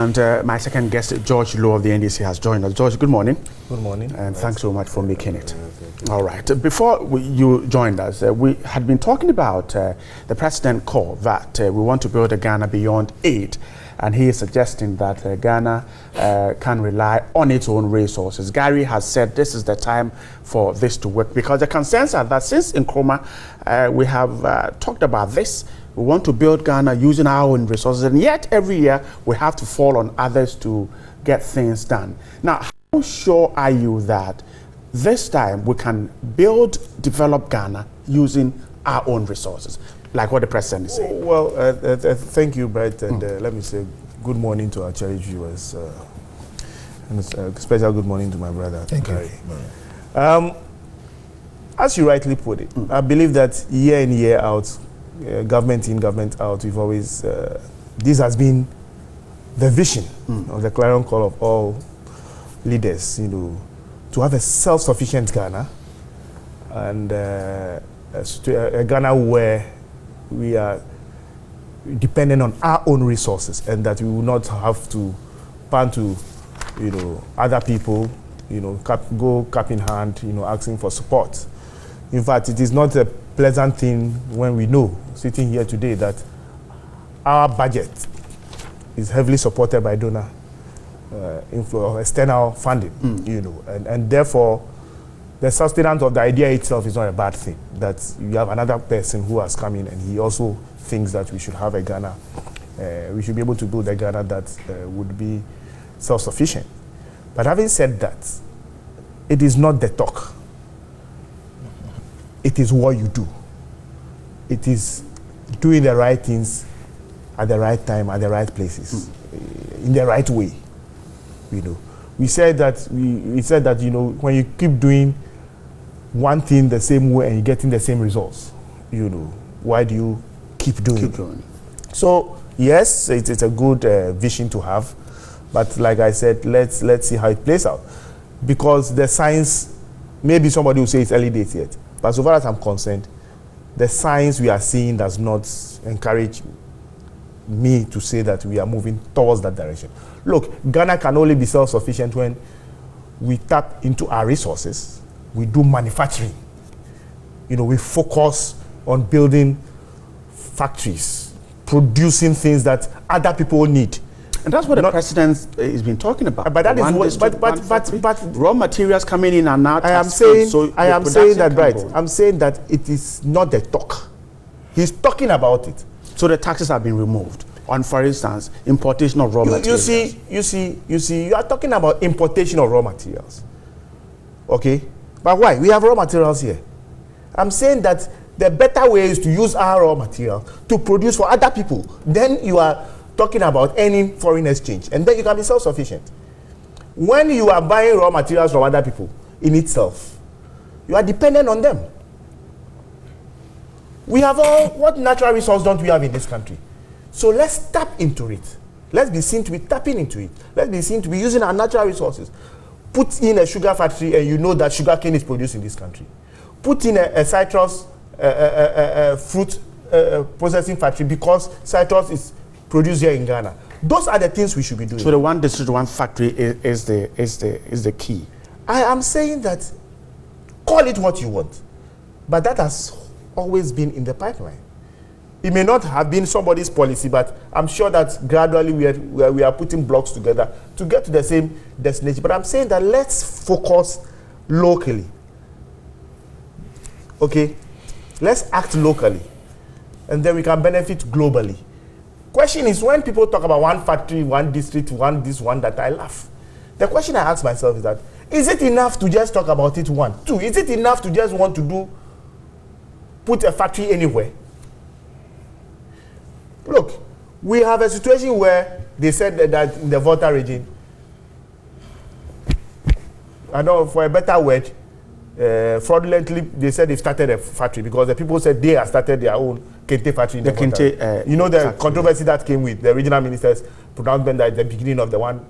And my second guest, George Lowe of the NDC, has joined us. George, good morning. Good morning. And thanks so much for making it. All right. Before you joined us, we had been talking about the president call that we want to build a Ghana beyond aid. And he is suggesting that Ghana can rely on its own resources. Gary has said this is the time for this to work, because the concerns are that since Nkrumah, we have talked about this. We want to build Ghana using our own resources, and yet every year we have to fall on others to get things done. Now, how sure are you that this time we can develop Ghana using our own resources, like what the president is saying? Well, thank you, Brett, and let me say good morning to our cherished viewers, and a special good morning to my brother. Thank Gary. You. As you rightly put it, I believe that year in, year out, government in, government out, we've always, this has been the vision of the clarion call of all leaders, to have a self-sufficient Ghana, and a Ghana where we are dependent on our own resources, and that we will not have to pan to, other people, go cap in hand, asking for support. In fact, it is not a pleasant thing when we know, sitting here today, that our budget is heavily supported by donor external funding, and therefore the sustenance of the idea itself is not a bad thing. That you have another person who has come in and he also thinks that we should have a Ghana, we should be able to build a Ghana that would be self-sufficient. But having said that, it is not the talk. It is what you do. It is doing the right things at the right time, at the right places, in the right way. We said that when you keep doing one thing the same way and you're getting the same results, why do you keep doing it? So yes, it's a good vision to have, but like I said, let's see how it plays out, because the science, maybe somebody will say it's early days yet. But so far as I'm concerned, the signs we are seeing does not encourage me to say that we are moving towards that direction. Look, Ghana can only be self-sufficient when we tap into our resources, we do manufacturing, we focus on building factories, producing things that other people need. And that's what the president has been talking about. But that is what, but raw materials coming in and out. I am saying that, right? I'm saying that it is not the talk. He's talking about it. So the taxes have been removed on, for instance, importation of raw materials. You see, you are talking about importation of raw materials. Okay? But why? We have raw materials here. I'm saying that the better way is to use our raw material to produce for other people. Then you are talking about earning foreign exchange, and then you can be self-sufficient. When you are buying raw materials from other people in itself, you are dependent on them. We have what natural resource don't we have in this country? So let's tap into it. Let's be seen to be tapping into it. Let's be seen to be using our natural resources. Put in a sugar factory and you know that sugar cane is produced in this country. Put in a citrus fruit processing factory, because citrus is produced here in Ghana. Those are the things we should be doing. So the one district, one factory is the key. I am saying that, call it what you want, but that has always been in the pipeline. It may not have been somebody's policy, but I'm sure that gradually we are putting blocks together to get to the same destination. But I'm saying that let's focus locally. Okay? Let's act locally, and then we can benefit globally. Question is, when people talk about one factory, one district, one this, one that, I laugh. The question I ask myself is that, is it enough to just talk about it? One. Two, is it enough to just want to put a factory anywhere? Look, we have a situation where they said that in the Volta region, I know for a better word, fraudulently, they said they started a factory because the people said they have started their own Kente factory in the Kente, the factory. Controversy that came with the regional minister's pronouncement that at the beginning of the one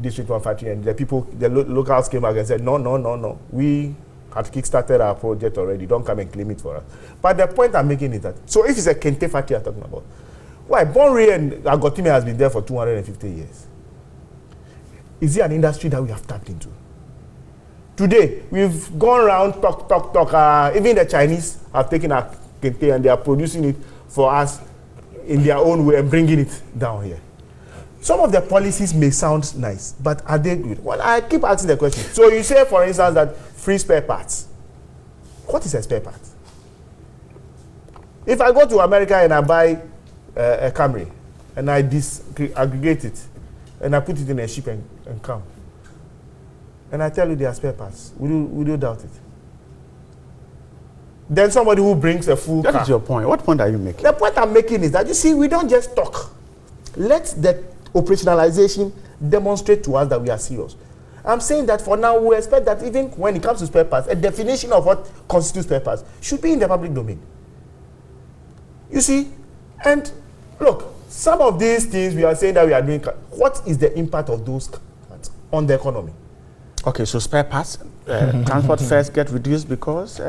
district, one factory, and the people, the locals came back and said, no, we have kickstarted our project already, don't come and claim it for us. But the point I'm making is that, so if it's a Kente factory you're talking about, why? Bonre and Agotime has been there for 250 years. Is it an industry that we have tapped into? Today, we've gone around, talk. Even the Chinese have taken our kente and they are producing it for us in their own way and bringing it down here. Some of the policies may sound nice, but are they good? Well, I keep asking the question. So you say, for instance, that free spare parts. What is a spare part? If I go to America and I buy a Camry and I aggregate it and I put it in a ship and come, and I tell you they are spare parts, will you doubt it? Then somebody who brings a full car. That is your point. What point are you making? The point I'm making is that, you see, we don't just talk. Let the operationalization demonstrate to us that we are serious. I'm saying that for now, we expect that even when it comes to spare parts, a definition of what constitutes spare parts should be in the public domain. You see, and look, some of these things we are saying that we are doing, what is the impact of those on the economy? Okay, so spare parts, transport fares get reduced because...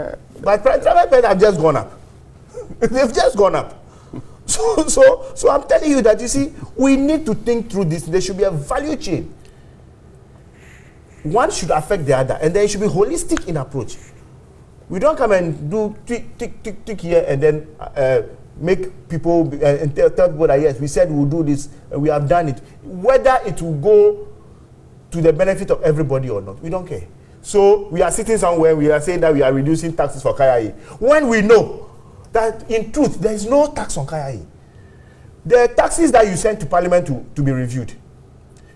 but private fares have just gone up. They've just gone up. So I'm telling you that, you see, we need to think through this. There should be a value chain. One should affect the other, and then it should be holistic in approach. We don't come and do tick here and then make people and tell people that yes, we said we'll do this and we have done it. Whether it will go to the benefit of everybody or not, we don't care. So we are sitting somewhere, we are saying that we are reducing taxes for KIA, when we know that in truth there is no tax on KIA. The taxes that you sent to Parliament to be reviewed,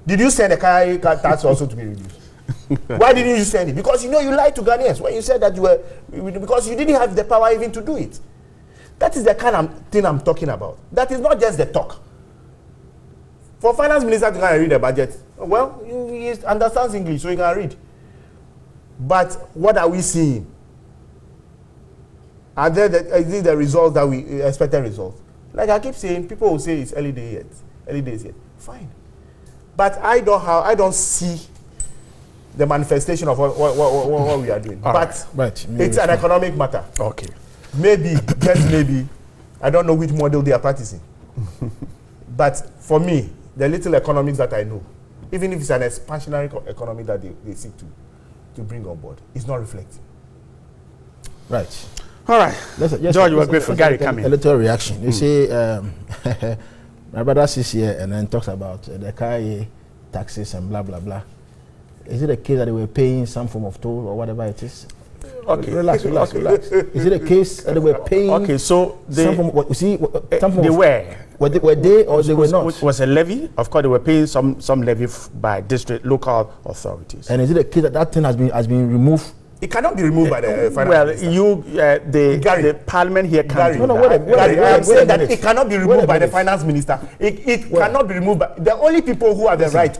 did you send the KIA tax also to be reviewed? Why didn't you send it? Because you know you lied to Ghanaians when you said that you were, because you didn't have the power even to do it. That is the kind of thing I'm talking about. That is not just the talk. For finance minister to go and read the budget, well, he understands English, so he can read. But what are we seeing? Is it the results that we expected results? Like I keep saying, people will say it's early days yet. Fine. But I don't see the manifestation of what we are doing. But it's an economic matter. Okay. Maybe, just maybe, I don't know which model they are practicing. But for me, the little economics that I know, even if it's an expansionary economy that they seek to bring on board, it's not reflecting. Right. All right. George, you were grateful. Gary, come in. A little reaction. You see, my brother sits here and then talks about the KIA taxes and blah, blah, blah. Is it a case that they were paying some form of toll or whatever it is? Okay. Relax. Is it a case that they were paying? Okay, so they were they or they were not? Was a levy? Of course, they were paying some levy by district local authorities. And is it a case that thing has been removed? It cannot be removed by the finance minister. The Parliament here can't do that. I'm saying that it cannot be removed by the finance minister. It cannot be removed by the only people who have the right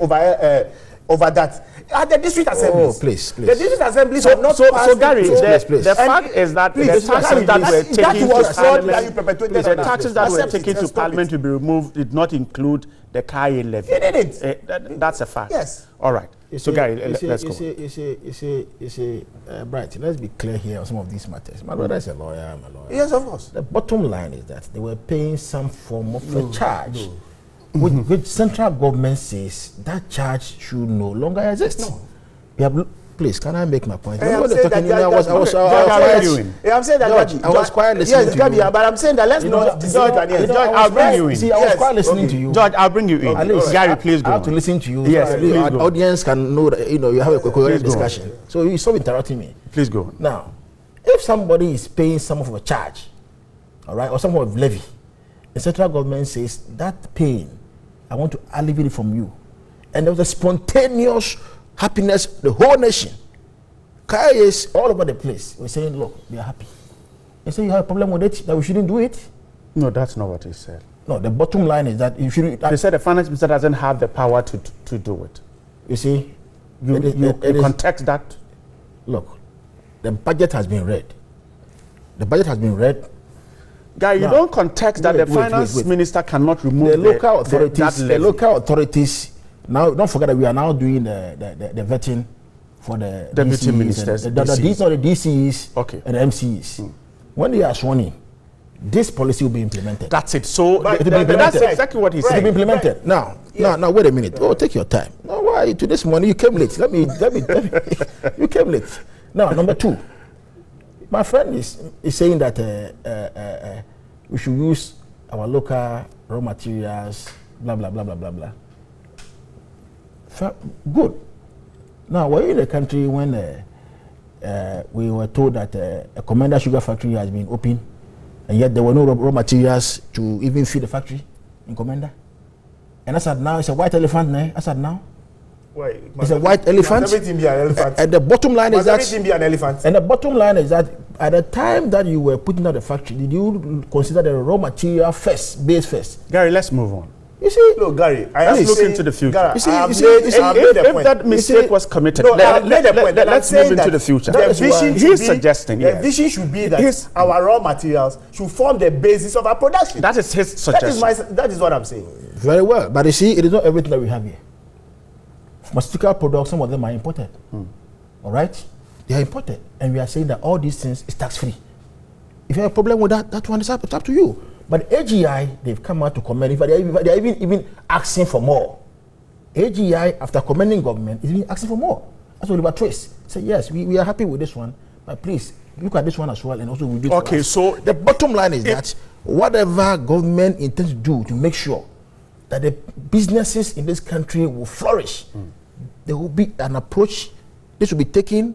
over that are the district assemblies. Oh, please. The district assemblies have not passed. So Gary, the fact is that the taxes that were taken to Parliament, the taxes that were taken to Parliament to be removed did not include the KIA levy. It didn't. That's a fact. Yes. All right. So Gary, let's go. You say, Bright, let's be clear here on some of these matters. My brother is a lawyer, I'm a lawyer. Yes, of course. The bottom line is that they were paying some form of a charge. Which central government says that charge should no longer exist. No. We have, please, can I make my point? I'm saying that I was quiet listening to you. But I'm saying that let's not George, I'll bring you in. See, I was quiet listening to you. George, I'll bring you in. Gary, please go. I have to listen to you. Yes, please our go. audience can know that you have a coherent discussion. So you stop interrupting me. Please go. Now, if somebody is paying some of a charge, all right, or some of a levy, the central government says that pain, I want to alleviate it from you. And there was a spontaneous happiness, the whole nation. KIAs all over the place were saying, look, they are happy. They say you have a problem with it, that we shouldn't do it. No, that's not what he said. No, the bottom line is that you shouldn't. They said the finance minister doesn't have the power to do it. You see, you context that. Look, the budget has been read. The budget has been read. Guy, you don't context that the finance minister cannot remove the local authorities. The local authorities now, don't forget that we are now doing the vetting for the deputy ministers, these are the DCs okay. and the MCs. When they are sworn in, this policy will be implemented. That's it. So It will be implemented. that's exactly what he It will said. be implemented. Now, wait a minute. Oh, take your time. No, why? To this morning you came late. Let me. You came late. Now, number 2. My friend is saying that we should use our local raw materials, blah blah blah blah blah blah. Good. Now, were you in the country when we were told that a Commander sugar factory has been opened, and yet there were no raw materials to even feed the factory in Commander? And as at now, it's a white elephant, as at now. Why? It's a white elephant. Must everything be an elephant? And the bottom line is Must that. everything be an elephant? And the bottom line is that at the time that you were putting out the factory, did you consider the raw material base first? Gary, let's move on. You see, No, Gary, Let's look into the future. Gary, You see, I have you see, made- you see, I have made the If point. that mistake was committed, No, I have made the point. And I'm let's move saying into that the future. That The is vision why- should He's be- suggesting, the yes. vision should be that He's- our raw materials should form the basis of our production. That is his suggestion. That is what I'm saying. very well. But you see, it is not everything that we have here. Pharmaceutical products, some of them are imported. All right? They are imported. And we are saying that all these things is tax-free. If you have a problem with that, that one is up to you. But AGI, they've come out to commend. They are even asking for more. AGI, after commending government, is even asking for more. That's what Oliver Twist said. Yes, we are happy with this one, but please look at this one as well, and also review. Okay, so the bottom line is that whatever government intends to do to make sure that the businesses in this country will flourish, there will be an approach. This will be taken.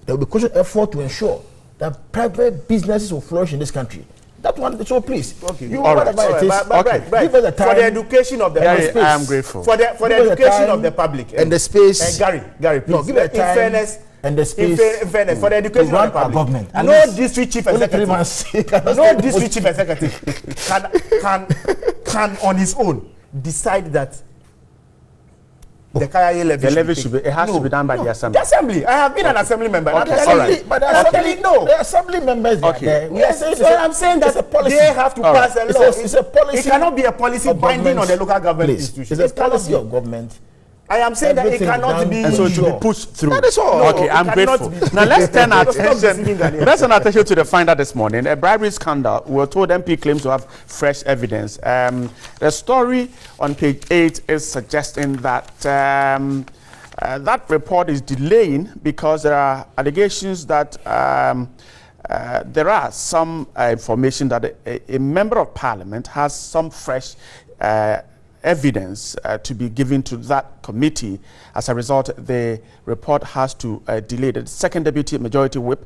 There will be conscious effort to ensure that private businesses will flourish in this country. That one, so please, Okay. you All right. whatever it is, Right. give us the time For the education of the Gary, public. I am grateful. For the Give us the education time of the public. and the space. And Gary, please. No, give it in time fairness, and the space in fairness, for the education to run of the our public. government. At No least district chief only 3 executive. months. No district chief executive can on his own decide that the Kaya levy should be. It has to be done by the assembly. The assembly. I have been an assembly member. Okay, I'm all telling right. you. But the I'm assembly, telling you, no. the assembly members, Okay. there, we are Yes, saying so I'm saying that it's a policy. they have to All pass right. a law. It's a policy. It cannot be a policy of binding on government. the local government Please, institution. it's a It cannot policy be. of government. I am saying that it Everything cannot done be. And so it should be Sure. pushed through. That is all. Okay, No, I'm it cannot grateful. be. Now let's turn our Stop deceiving attention. Ghanaians. Let's turn our attention to the finder this morning. A bribery scandal. We were told MP claims to have fresh evidence. The story on page 8 is suggesting that that report is delaying because there are allegations that there are some information that a member of parliament has some fresh evidence to be given to that committee. As a result, the report has to delay. The second deputy majority whip,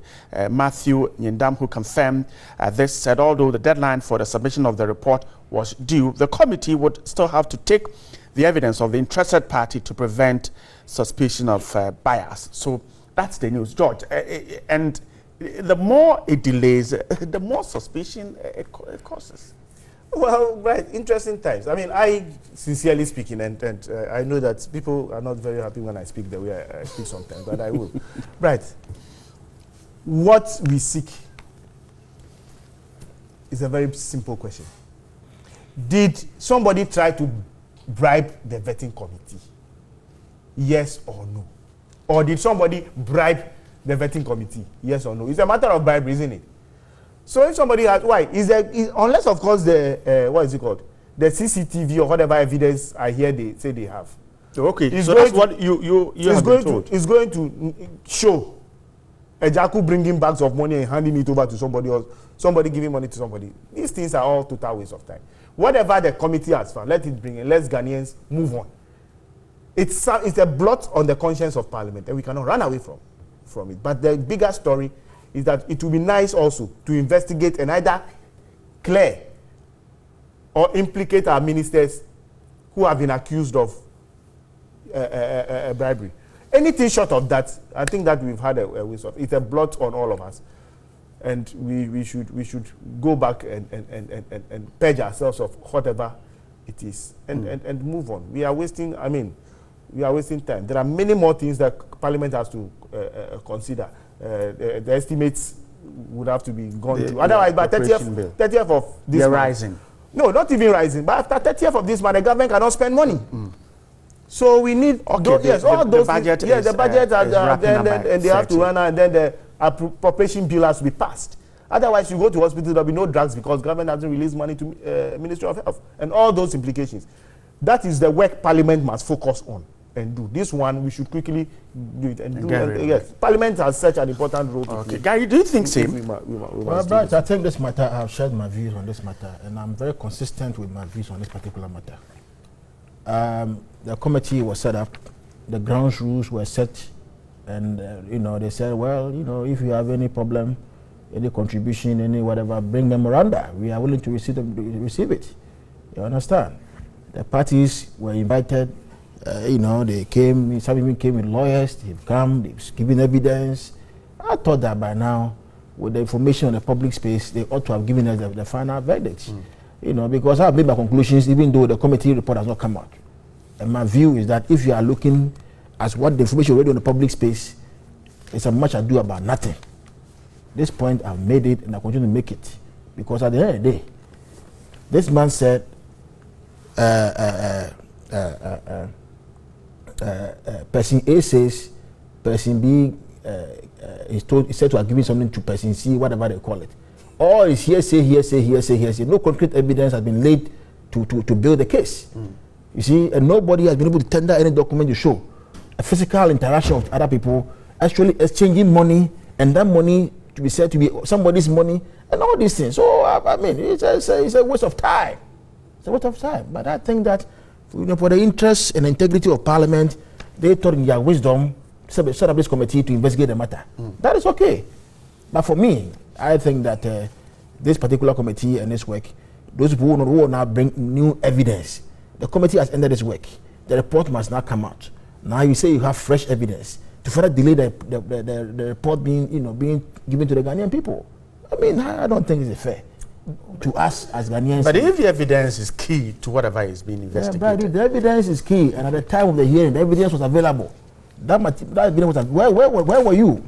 Matthew Nyindam, who confirmed this, said although the deadline for the submission of the report was due, the committee would still have to take the evidence of the interested party to prevent suspicion of bias. So that's the news, George. And the more it delays, the more suspicion it causes. Well, right, interesting times. I mean, I sincerely speaking, and I know that people are not very happy when I speak the way I speak sometimes, but I will. Right. What we seek is a very simple question. Did somebody try to bribe the vetting committee? Yes or no? Or did somebody bribe the vetting committee? Yes or no? It's a matter of bribery, isn't it? So if somebody has, why? Unless of course the, what is it called? The CCTV or whatever evidence I hear they say they have. Okay, so that's what you have been told. It's going to show Ejaku bringing bags of money and handing it over to somebody else, somebody giving money to somebody. These things are all total waste of time. Whatever the committee has found, let it bring in. Let's Ghanaians move on. It's a blot on the conscience of Parliament, and we cannot run away from it. But the bigger story is that it will be nice also to investigate and either clear or implicate our ministers who have been accused of bribery. Anything short of that, I think that we've had a waste of. It's a blot on all of us, and we should go back and purge ourselves of whatever it is and move on. We are wasting. I mean, we are wasting time. There are many more things that Parliament has to consider. The estimates would have to be gone through. Otherwise, by 30th of this They're month, rising. No, not even rising. But after 30th of this month, the government cannot spend money. So we need all those the budget things. The budget is wrapping up by and they have to 30. run out, and then the appropriation bill has to be passed. Otherwise, you go to hospital, there'll be no drugs because government hasn't released money to Ministry of Health and all those implications. That is the work Parliament must focus on and do. This one, we should quickly do it and do it. Yes, Parliament has such an important role to play. Gary, do you think same? Well, Bright, I think this matter, I've shared my views on this matter, and I'm very consistent with my views on this particular matter. The committee was set up, the ground rules were set, and they said, well, if you have any problem, any contribution, any whatever, bring memoranda. We are willing to receive it. You understand? The parties were invited. They came. Some even came with lawyers. They've come. They've given evidence. I thought that by now, with the information on the public space, they ought to have given us the final verdict. Because I've made my conclusions, even though the committee report has not come out. And my view is that if you are looking at what the information already on the public space, it's a much ado about nothing. This point, I've made it, and I continue to make it, because at the end of the day, this man said, person A says, person B is said to have given something to person C, whatever they call it. All is hearsay. No concrete evidence has been laid to build the case. You see, and nobody has been able to tender any document to show a physical interaction with other people, actually exchanging money, and that money to be said to be somebody's money, and all these things. So, I mean, it's a waste of time. It's a waste of time. But I think that for the interests and integrity of Parliament, they thought in their wisdom set up this committee to investigate the matter. That is okay. But for me, I think that this particular committee and this work, those people who will now bring new evidence. The committee has ended its work. The report must now come out. Now you say you have fresh evidence to further delay the report being given to the Ghanaian people. I mean, I don't think it's fair to us as Ghanaians. But if the evidence is key to whatever is being investigated. Yeah, but the evidence is key, and at the time of the hearing, the evidence was available. That evidence was where were you?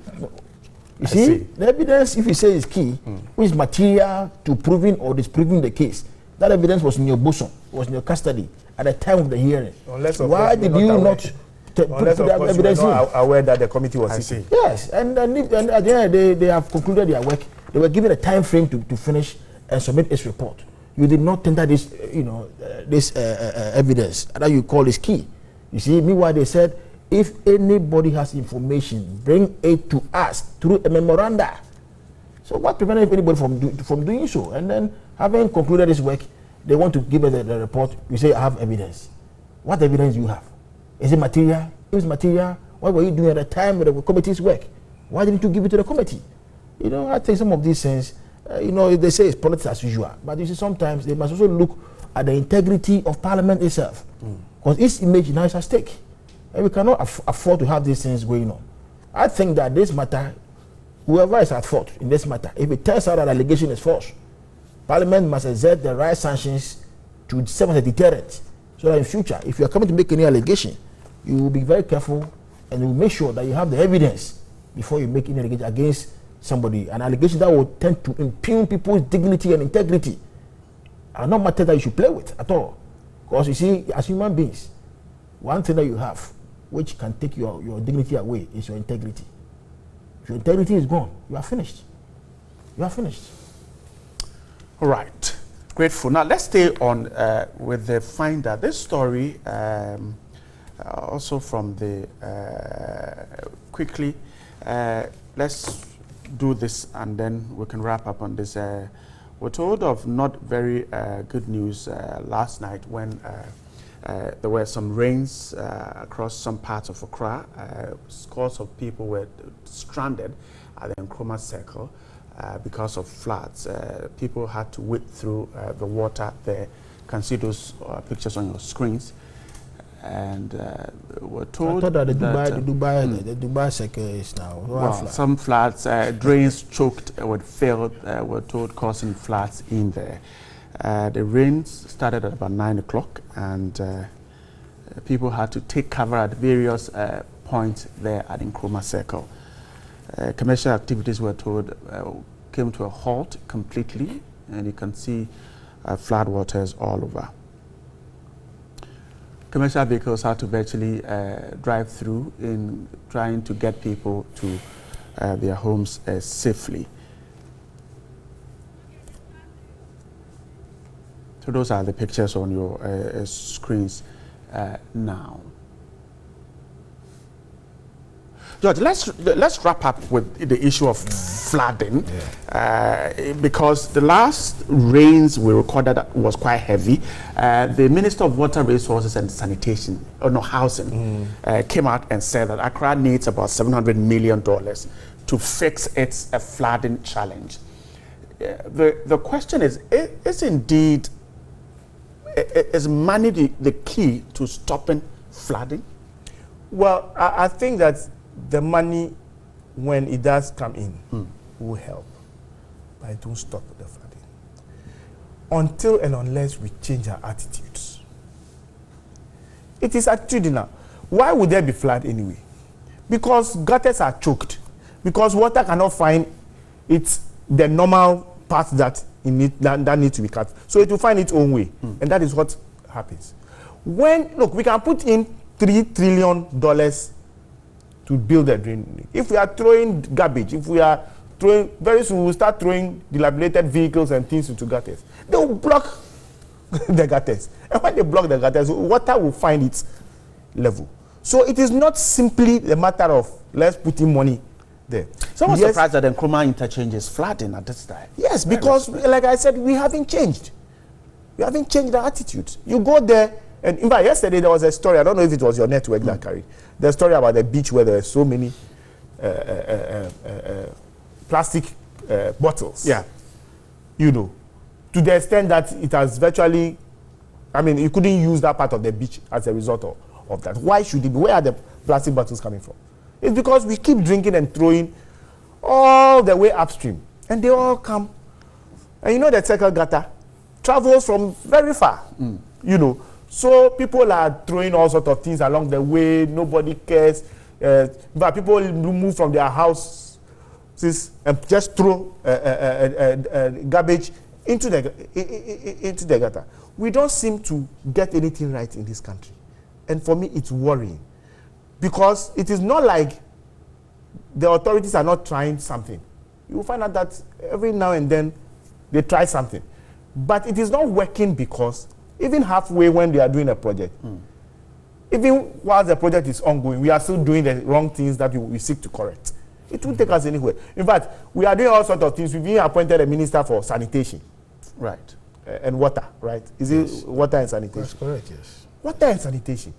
You see, the evidence, if you say is key, which is material to proving or disproving the case, that evidence was in your bosom, was in your custody at the time of the hearing. Why did you not put the evidence in? Aware that the committee was sitting. Yes, and at the end of the day, they have concluded their work. They were given a time frame to finish and submit its report. You did not tender this, this evidence that you call is key. You see, meanwhile they said, if anybody has information, bring it to us through a memoranda. So what prevented anybody from doing so? And then, having concluded this work, they want to give us the report. You say, I have evidence. What evidence do you have? Is it material? If it's material, what were you doing at the time of the committee's work? Why didn't you give it to the committee? I think some of these things, they say it's politics as usual. But you see, sometimes they must also look at the integrity of Parliament itself. Because its image now is at stake. And we cannot afford to have these things going on. I think that this matter, whoever is at fault in this matter, if it turns out that allegation is false, Parliament must exert the right sanctions to serve as a deterrent. So that in future, if you are coming to make any allegation, you will be very careful and you will make sure that you have the evidence before you make any allegation against somebody. An allegation that will tend to impugn people's dignity and integrity are not matters that you should play with at all. Because you see, as human beings, one thing that you have which can take your dignity away is your integrity. If your integrity is gone, you are finished. You are finished. All right. Grateful. Now, let's stay on with the finder. This story, also from the, quickly, let's do this and then we can wrap up on this. We're told of not very good news last night when there were some rains across some parts of Accra. Scores of people were stranded at the Nkrumah Circle because of floods. People had to wade through the water there. You can see those pictures on your screens. And we're told I thought that the Dubai Circle is now. Well, some floods, drains choked with filled, we're told, causing floods in there. The rains started at about 9 o'clock, and people had to take cover at various points there at Nkrumah Circle. Commercial activities, were told, came to a halt completely, and you can see flood waters all over. Commercial vehicles had to virtually drive through in trying to get people to their homes safely. So those are the pictures on your screens now. George, let's wrap up with the issue of flooding, because the last rains we recorded was quite heavy. The Minister of Water Resources and Sanitation, Housing, came out and said that Accra needs about $700 million to fix its flooding challenge. The question is money the key to stopping flooding? Well, I think that the money, when it does come in, will help, but it won't stop the flooding. Until and unless we change our attitudes. It is attitudinal. Why would there be flood anyway? Because gutters are choked. Because water cannot find the normal path that needs to be cut. So it will find its own way. And that is what happens. We can put in $3 trillion to build a drain. If we are throwing garbage, very soon we'll start throwing dilapidated vehicles and things into gutters. They will block the gutters. And when they block the gutters, water will find its level. So it is not simply a matter of let's put in money there. Someone surprised that the Nkrumah interchange is flooding at this time. Yes, because like I said, we haven't changed. We haven't changed the attitude. You go there, and in fact, yesterday there was a story, I don't know if it was your network that carried, the story about the beach where there were so many plastic bottles. Yeah. To the extent that it has virtually, you couldn't use that part of the beach as a result of that. Why should it be? Where are the plastic bottles coming from? It's because we keep drinking and throwing all the way upstream. And they all come. And the circle gutter travels from very far. So people are throwing all sorts of things along the way. Nobody cares. But people move from their houses and just throw garbage into the gutter. We don't seem to get anything right in this country. And for me, it's worrying. Because it is not like the authorities are not trying something. You will find out that every now and then they try something. But it is not working because even halfway when they are doing a project, even while the project is ongoing, we are still doing the wrong things that we seek to correct. It won't take us anywhere. In fact, we are doing all sorts of things. We've even appointed a minister for sanitation. Right. And water, right? Is it water and sanitation? That's correct, yes. Water and sanitation.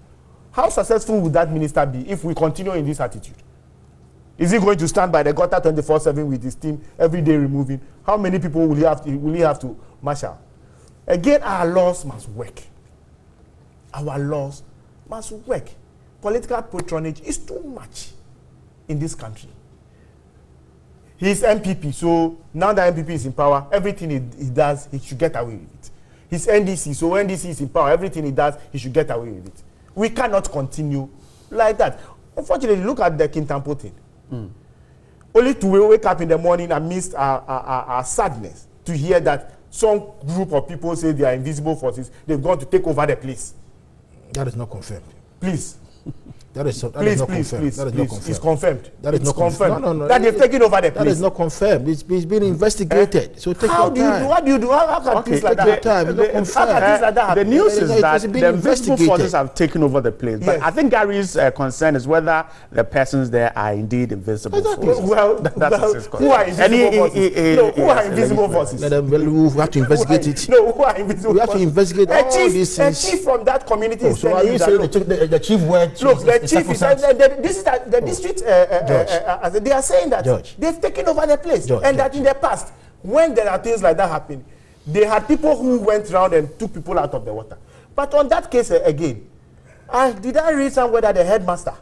How successful would that minister be if we continue in this attitude? Is he going to stand by the gutter 24/7 with his team every day removing? How many people will he have to marshal? Again, our laws must work. Our laws must work. Political patronage is too much in this country. He's MPP, so now that MPP is in power, everything he does, he should get away with it. He's NDC, so NDC is in power, everything he does, he should get away with it. We cannot continue like that. Unfortunately, look at the Kintampo thing. Only to wake up in the morning amidst our sadness to hear that some group of people say they are invisible forces, they've gone to take over the place. That is not confirmed. Please. That is not confirmed. It's confirmed. That is not confirmed. No. That they've taken over the place. That is not confirmed. It's being investigated. So take your time. What do you do? How can things like that happen? The news is that the invisible forces have taken over the place. But I think Gary's concern is whether the persons there are indeed invisible forces. Who are invisible forces? Who are invisible forces? We have to investigate it. No, who are invisible forces? We have to investigate all these things. A chief from that community is so are you saying the chief word? Look, the chief is the district. They are saying that they've taken over the place, and that in the past, when there are things like that happen, they had people who went around and took people out of the water. But on that case again, did I read somewhere that the headmaster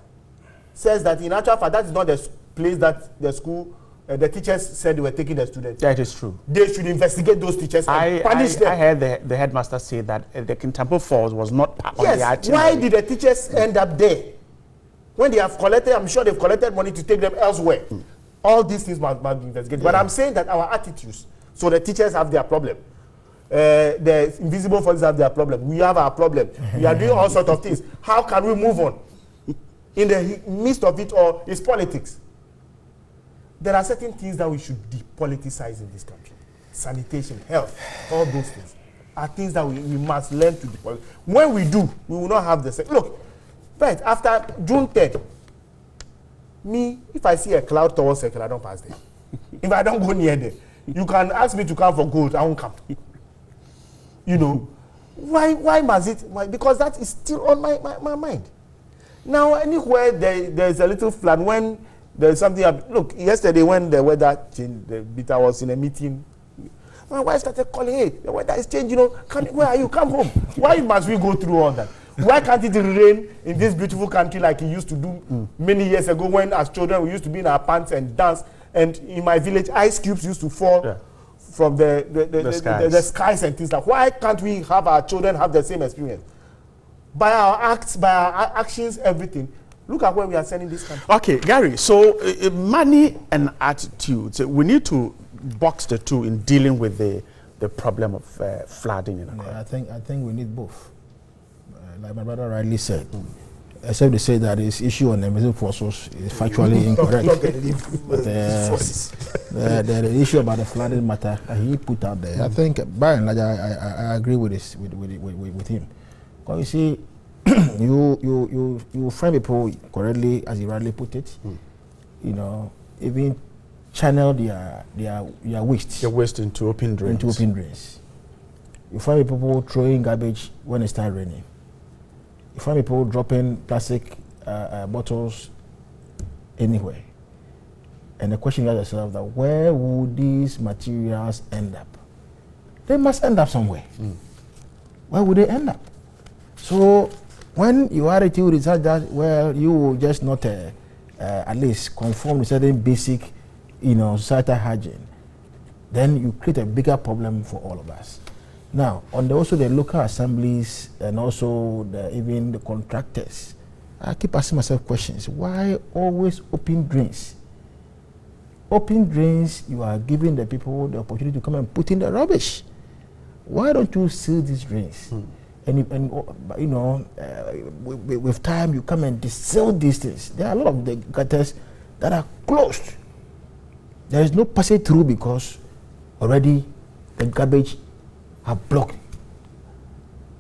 says that in actual fact that is not the place that the school, the teachers said they were taking the students. That is true. They should investigate those teachers and punish them. I heard the headmaster say that the Kintampo Falls was not on the itinerary. Why did the teachers end up there? When they have collected, I'm sure they've collected money to take them elsewhere. All these things must be investigated. Yeah. But I'm saying that our attitudes, so the teachers have their problem. The invisible forces have their problem. We have our problem. We are doing all sorts of things. How can we move on? In the midst of it all is politics. There are certain things that we should depoliticize in this country. Sanitation, health, all those things. are things that we must learn to deploy. When we do, we will not have the same. Look, right after June 3rd, me, if I see a cloud tall circle, I don't pass there. If I don't go near there, you can ask me to come for gold, I won't come. You know, why must it? Why? Because that is still on my mind. Now, anywhere there's a little flood, when there's something, look, yesterday when the weather changed, the beta was in a meeting. My wife started calling, hey, the weather is changing, you know, where are you? Come home. Why must we go through all that? Why can't it rain in this beautiful country like it used to do many years ago when as children we used to be in our pants and dance, and in my village ice cubes used to fall from the skies and things like that. Why can't we have our children have the same experience? By our acts, by our actions, everything. Look at where we are sending this country. Okay, Gary, so money and attitudes, we need to box the two in dealing with the problem of flooding in Accra. I think we need both. Like my brother rightly said, except they say that his issue on emergency forces is factually incorrect. But the issue about the flooding matter he put out there, I think by and large I agree with this with him. Because you see, you find people correctly, as he rightly put it. You know, even channel their waste. Their waste into open drains. You find people throwing garbage when it starts raining. You find people dropping plastic bottles anywhere. And the question you ask yourself that where would these materials end up? They must end up somewhere. Where would they end up? So when your attitude is such that, well, you will just not at least conform to certain basic, societal hygiene, then you create a bigger problem for all of us. Now, on also the local assemblies and also even the contractors, I keep asking myself questions. Why always open drains? Open drains, you are giving the people the opportunity to come and put in the rubbish. Why don't you seal these drains? With time, you come and seal these things. There are a lot of the gutters that are closed. There is no passage through because already the garbage have blocked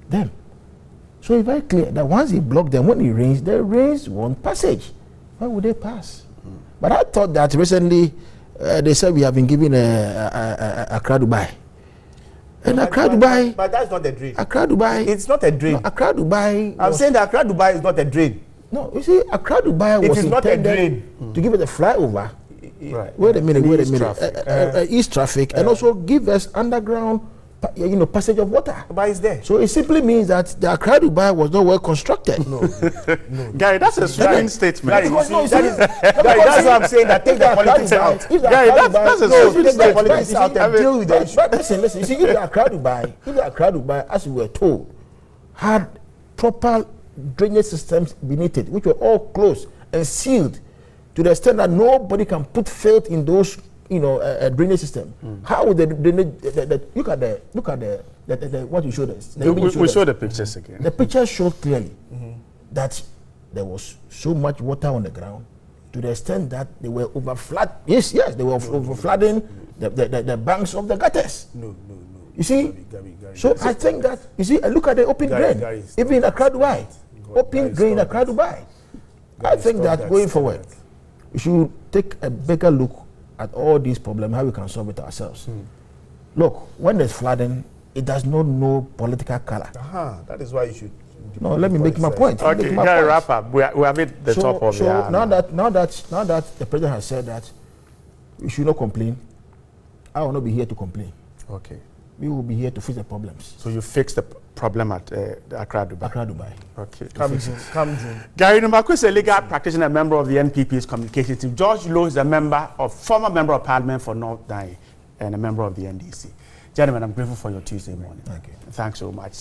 them. So it's very clear that once it blocked them, when it rains, the rains want passage. Why would they pass? But I thought that recently they said we have been given Accra Dubai. And Accra Dubai. But that's not a drain. Accra Dubai. It's not a drain. No, Accra Dubai. I'm saying that Accra Dubai is not a drain. No, you see, Accra Dubai was not a drain to give it a flyover. Right. Wait a minute. East traffic, and also give us underground, passage of water. But it's there. So it simply means that the Accra Dubai was not well constructed. No. Gary, that's a strange statement. Gary, that's what I'm saying. That take the politics out. Gary, that's a strange take the politics out and deal with the issue. But listen. You see, if the Accra Dubai, as we were told, had proper drainage systems beneath it, which were all closed and sealed, to the extent that nobody can put faith in those, drainage system. How would the drainage? Look at the what you showed us. We show the pictures again. The pictures showed clearly that there was so much water on the ground, to the extent that they were overflood. Yes, they were overflooding the banks of the gutters. No. You see, Gary, so I think that look at the open drain, even in Accra Dubai, open drain in Accra Dubai. I think that going forward, we should take a bigger look at all these problems, how we can solve it ourselves. Look, when there's flooding, it does not know political color. That is why you should. No, let me make my point. Okay, you gotta wrap up. We have hit the top of the hour. Now that the president has said that we should not complain, I will not be here to complain. Okay. We will be here to fix the problems. So you fix the problem at Accra Dubai. Accra Dubai. Okay. Come June. Gary Numako is a legal practitioner, member of the NPP's communication team. George Lowe is a former member of Parliament for North Dai and a member of the NDC. Gentlemen, I'm grateful for your Tuesday morning. Thank you. Thanks so much.